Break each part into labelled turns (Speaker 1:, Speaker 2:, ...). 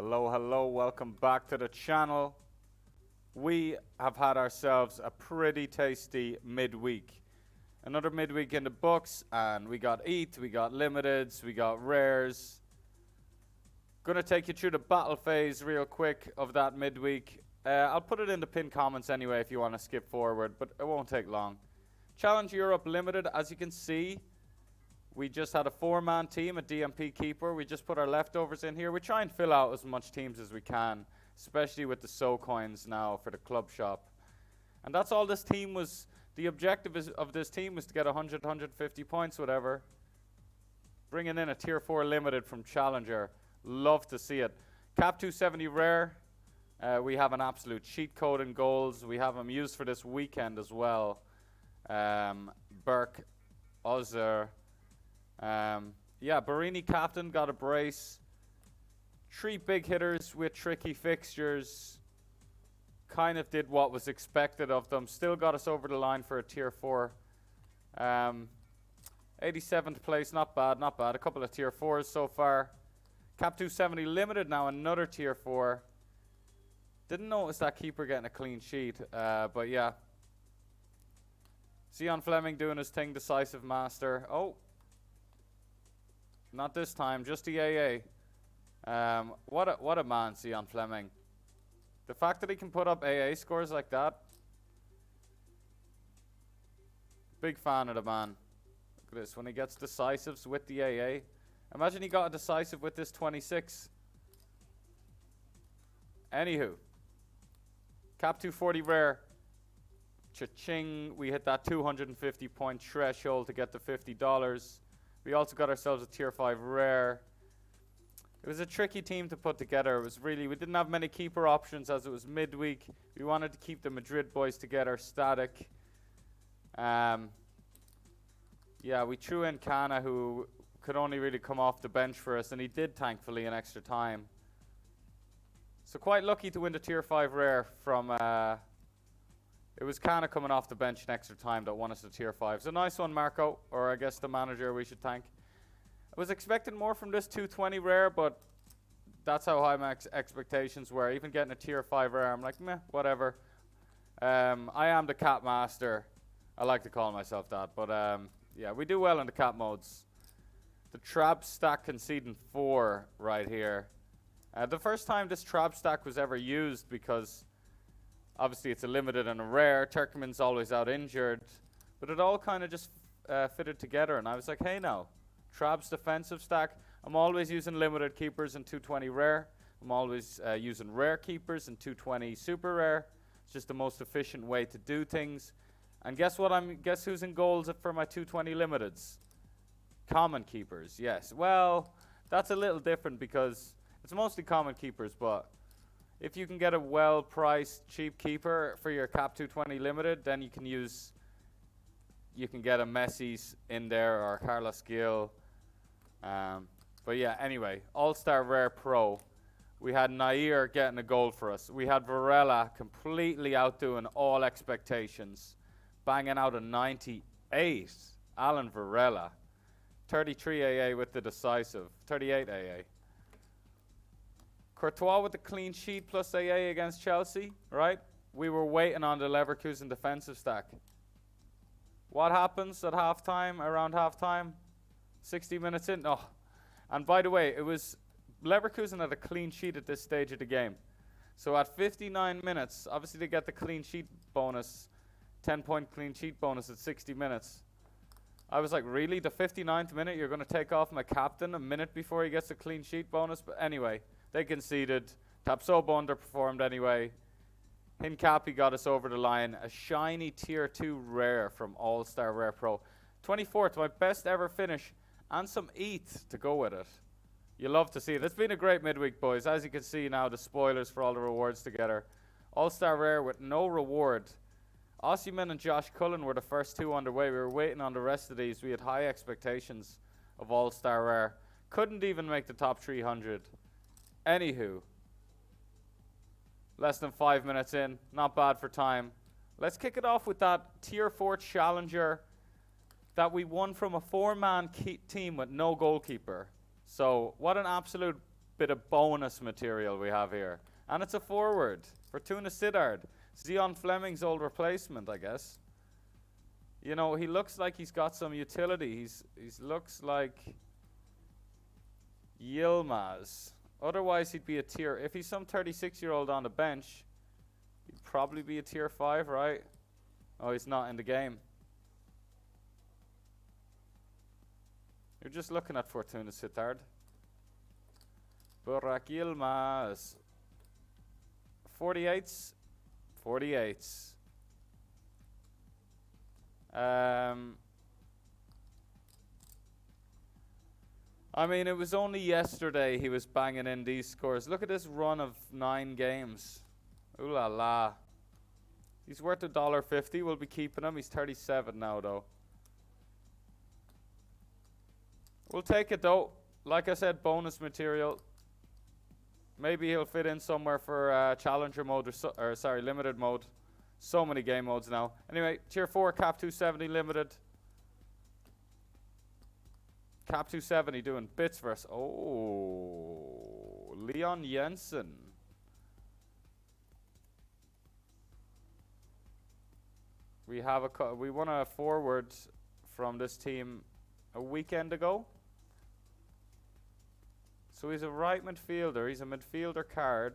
Speaker 1: Hello, hello, welcome back to the channel. We have had ourselves a pretty tasty midweek. Another midweek in the books, and we got ETH, we got limiteds, we got rares. Gonna take you through the battle phase real quick of that midweek. I'll put it in the pinned comments anyway if you want to skip forward, but it won't take long. Challenge Europe Limited, as you can see, we just had a 4-man team, a DMP keeper. We just put our leftovers in here. We try and fill out as much teams as we can, especially with the SO coins now for the club shop. And that's all this team was. The objective of this team was to get 100, 150 points, whatever. Bringing in a tier 4 limited from Challenger. Love to see it. Cap 270 rare. We have an absolute cheat code in goals. We have them used for this weekend as well. Burke, Ozzer. Barini captain got a brace. 3 big hitters with tricky fixtures. Kind of did what was expected of them. Still got us over the line for a tier 4. 87th place, not bad, not bad. A couple of tier 4s so far. Cap 270 limited now, another tier 4. Didn't notice that keeper getting a clean sheet, but yeah. Sion Fleming doing his thing, decisive master. Oh. Not this time, just the AA. What a man, Sion Fleming. The fact that he can put up AA scores like that. Big fan of the man. Look at this, when he gets decisives with the AA. Imagine he got a decisive with this 26. Anywho. Cap 240 rare. Cha-ching. We hit that 250 point threshold to get the $50. We also got ourselves a tier 5 rare. It was a tricky team to put together. It was really, we didn't have many keeper options as it was midweek. We wanted to keep the Madrid boys together static. We threw in Kana, who could only really come off the bench for us, and he did, thankfully, in extra time. So quite lucky to win the tier 5 rare from, it was Kana coming off the bench in extra time that won us the tier 5. So nice one, Marco, or I guess the manager we should thank. I was expecting more from this 220 rare, but that's how high my expectations were. Even getting a tier 5 rare, I'm like, meh, whatever. I am the cap master. I like to call myself that, but yeah, we do well in the cap modes. The trap stack conceding 4 right here. The first time this trap stack was ever used, because obviously it's a limited and a rare. Turkmen's always out injured, but it all kind of just fitted together, and I was like, hey now. Trab's defensive stack. I'm always using limited keepers in 220 rare. I'm always using rare keepers in 220 super rare. It's just the most efficient way to do things. And guess what? Guess who's in goals for my 220 limiteds? Common keepers. Yes. Well, that's a little different because it's mostly common keepers, but if you can get a well-priced cheap keeper for your cap 220 limited, then you can get a Messi's in there or Carlos Gil. But yeah, anyway, All-Star Rare Pro. We had Nair getting a goal for us. We had Varela completely outdoing all expectations, banging out a 98. Alan Varela. 33 AA with the decisive. 38 AA. Courtois with the clean sheet plus AA against Chelsea, right? We were waiting on the Leverkusen defensive stack. What happens at halftime, around halftime? 60 minutes in? Oh. And by the way, it was Leverkusen had a clean sheet at this stage of the game. So at 59 minutes, obviously they get the clean sheet bonus, 10-point clean sheet bonus at 60 minutes. I was like, really? The 59th minute, you're going to take off my captain a minute before he gets a clean sheet bonus? But anyway, they conceded. Tapsoba underperformed anyway. Hincapi got us over the line. A shiny tier 2 rare from All-Star Rare Pro. 24th, my best ever finish. And some ETH to go with it. You love to see it. It's been a great midweek, boys. As you can see now, the spoilers for all the rewards together. All-Star Rare with no reward. Osimhen and Josh Cullen were the first 2 underway. We were waiting on the rest of these. We had high expectations of All-Star Rare. Couldn't even make the top 300. Anywho. Less than 5 minutes in. Not bad for time. Let's kick it off with that tier 4 challenger that we won from a 4-man team with no goalkeeper. So what an absolute bit of bonus material we have here. And it's a forward. Fortuna Sittard. Zion Fleming's old replacement, I guess. You know, he looks like he's got some utility. He's looks like Yilmaz. Otherwise, he'd be a tier. If he's some 36-year-old on the bench, he'd probably be a tier 5, right? Oh, he's not in the game. You're just looking at Fortuna Sittard. Burak Yilmaz. 48s. 48s. I mean, it was only yesterday he was banging in these scores. Look at this run of 9 games. Ooh la la. He's worth $1.50. We'll be keeping him. He's 37 now, though. We'll take it, though. Like I said, bonus material. Maybe he'll fit in somewhere for challenger mode or sorry, limited mode. So many game modes now. Anyway, tier 4, cap 270 limited. Cap 270 doing bits for us. Oh, Leon Jensen. We have we won a forward from this team a weekend ago. So he's a right midfielder. He's a midfielder card.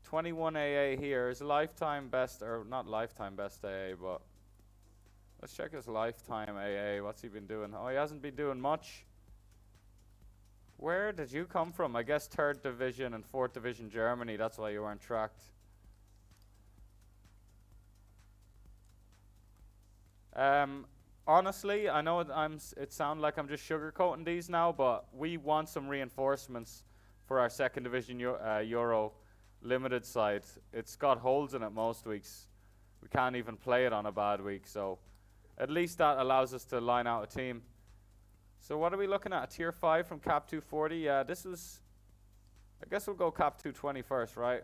Speaker 1: 21 AA here. His lifetime best, or not lifetime best AA, but let's check his lifetime AA. What's he been doing? Oh, he hasn't been doing much. Where did you come from? I guess 3rd Division and 4th Division Germany. That's why you weren't tracked. Honestly, I know it sounds like I'm just sugarcoating these now, but we want some reinforcements for our 2nd Division Euro limited side. It's got holes in it most weeks. We can't even play it on a bad week, so at least that allows us to line out a team. So what are we looking at? A tier 5 from cap 240? Yeah, this was, I guess we'll go cap 220 first, right?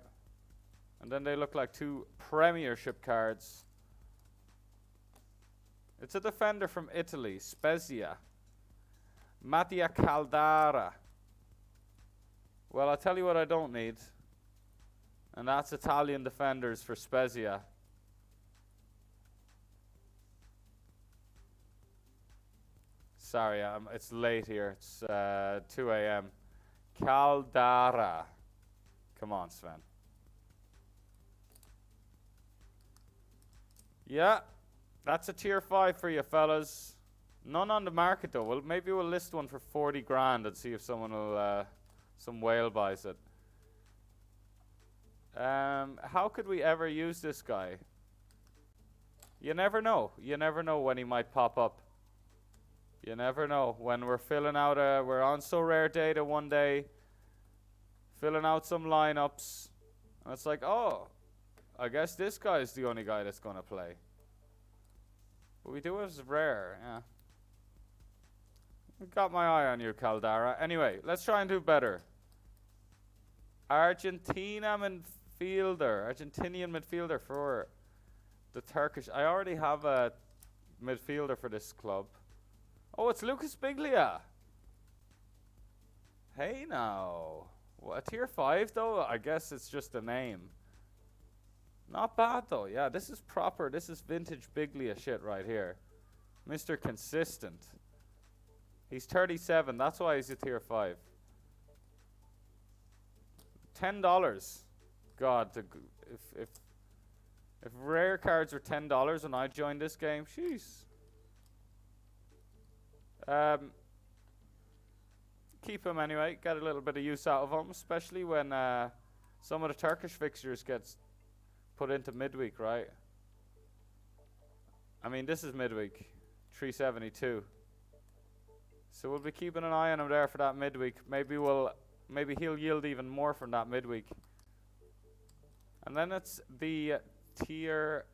Speaker 1: And then they look like 2 premiership cards. It's a defender from Italy, Spezia. Mattia Caldara. Well, I'll tell you what I don't need. And that's Italian defenders for Spezia. Sorry, it's late here. It's 2 a.m. Caldara. Come on, Sven. Yeah, that's a tier 5 for you, fellas. None on the market, though. Well, maybe we'll list one for 40 grand and see if someone will, some whale buys it. How could we ever use this guy? You never know. You never know when he might pop up. You never know. When we're filling out we're on Sorare data one day, filling out some lineups, and it's like, oh, I guess this guy's the only guy that's going to play. But we do as rare, yeah. Got my eye on you, Caldara. Anyway, let's try and do better. Argentinian midfielder for the Turkish. I already have a midfielder for this club. Oh, it's Lucas Biglia. Hey now. What, a tier 5 though? I guess it's just a name. Not bad though. Yeah, this is proper. This is vintage Biglia shit right here. Mr. Consistent. He's 37. That's why he's a tier 5. $10. God, if rare cards were $10 when I joined this game, jeez. Keep him anyway. Get a little bit of use out of him, especially when some of the Turkish fixtures gets put into midweek, right? I mean, this is midweek, 372. So we'll be keeping an eye on him there for that midweek. Maybe he'll yield even more from that midweek. And then it's the tier,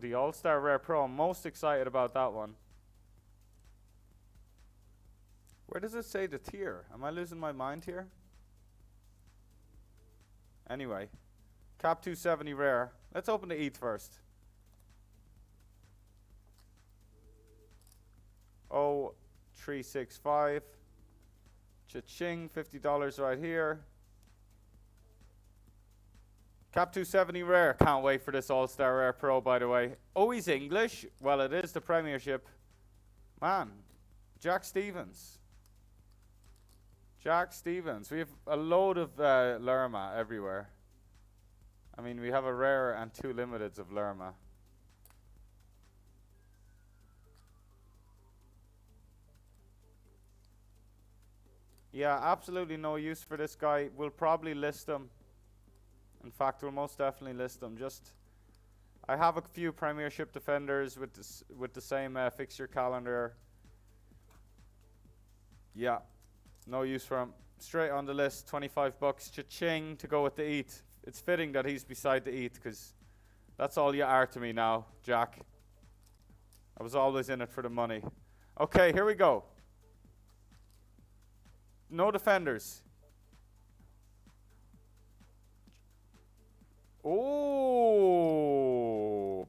Speaker 1: the All-Star Rare Pro. I'm most excited about that one. Where does it say the tier? Am I losing my mind here? Anyway, cap 270 rare. Let's open the ETH first. Oh, 365. Cha-ching, $50 right here. Cap 270 rare. Can't wait for this All-Star Rare Pro, by the way. Oh, he's English? Well, it is the Premiership. Man, Jack Stevens. Jack Stevens. We have a load of Lerma everywhere. I mean, we have a rare and 2 limiteds of Lerma. Yeah, absolutely no use for this guy. We'll probably list him. In fact, we'll most definitely list him. I have a few Premiership defenders with the same fixture calendar. Yeah, no use for him. Straight on the list, 25 bucks. Cha-ching to go with the eat. It's fitting that he's beside the eat because that's all you are to me now, Jack. I was always in it for the money. Okay, here we go. No defenders. Oh,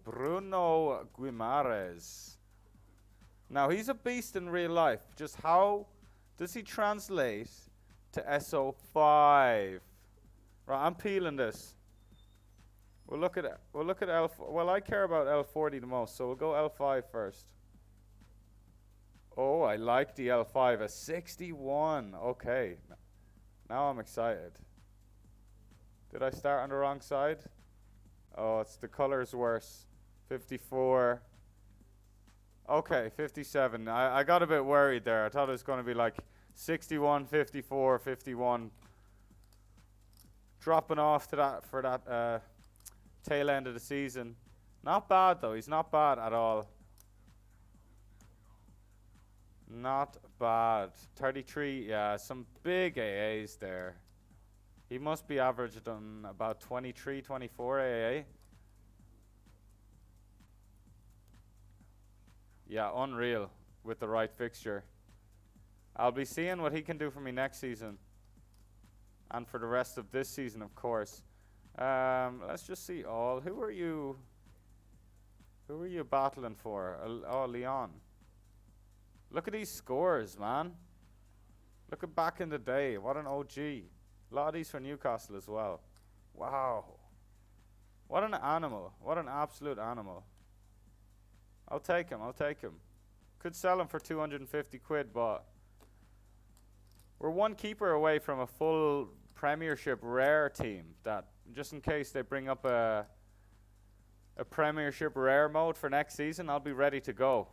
Speaker 1: Bruno Guimares. Now, he's a beast in real life. Just how does he translate to SO5? Right, I'm peeling this. We'll look at L. Well, I care about L40 the most, so we'll go L5 first. Oh, I like the L5, a 61. Okay, now I'm excited. Did I start on the wrong side? Oh, it's the color's worse. 54. Okay, 57. I got a bit worried there. I thought it was going to be like 61, 54, 51. Dropping off to that for that tail end of the season. Not bad though. He's not bad at all. Not bad. 33. Yeah, some big AAs there. He must be averaged on about 23, 24 AA. Yeah, unreal with the right fixture. I'll be seeing what he can do for me next season. And for the rest of this season, of course. Let's just see all. Who are you battling for? Oh, Leon. Look at these scores, man. Look at back in the day. What an OG. A lot of these for Newcastle as well. Wow. What an animal. What an absolute animal. I'll take him. I'll take him. Could sell him for 250 quid, but we're one keeper away from a full Premiership rare team that, just in case they bring up a Premiership rare mode for next season, I'll be ready to go.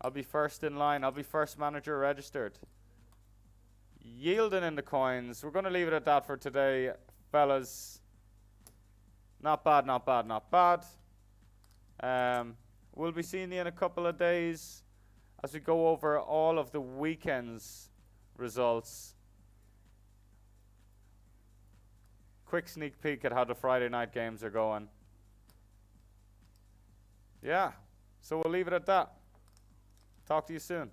Speaker 1: I'll be first in line. I'll be first manager registered. Yielding in the coins. We're going to leave it at that for today, fellas. Not bad, not bad, not bad. We'll be seeing you in a couple of days as we go over all of the weekend's results. Quick sneak peek at how the Friday night games are going. Yeah, so we'll leave it at that. Talk to you soon.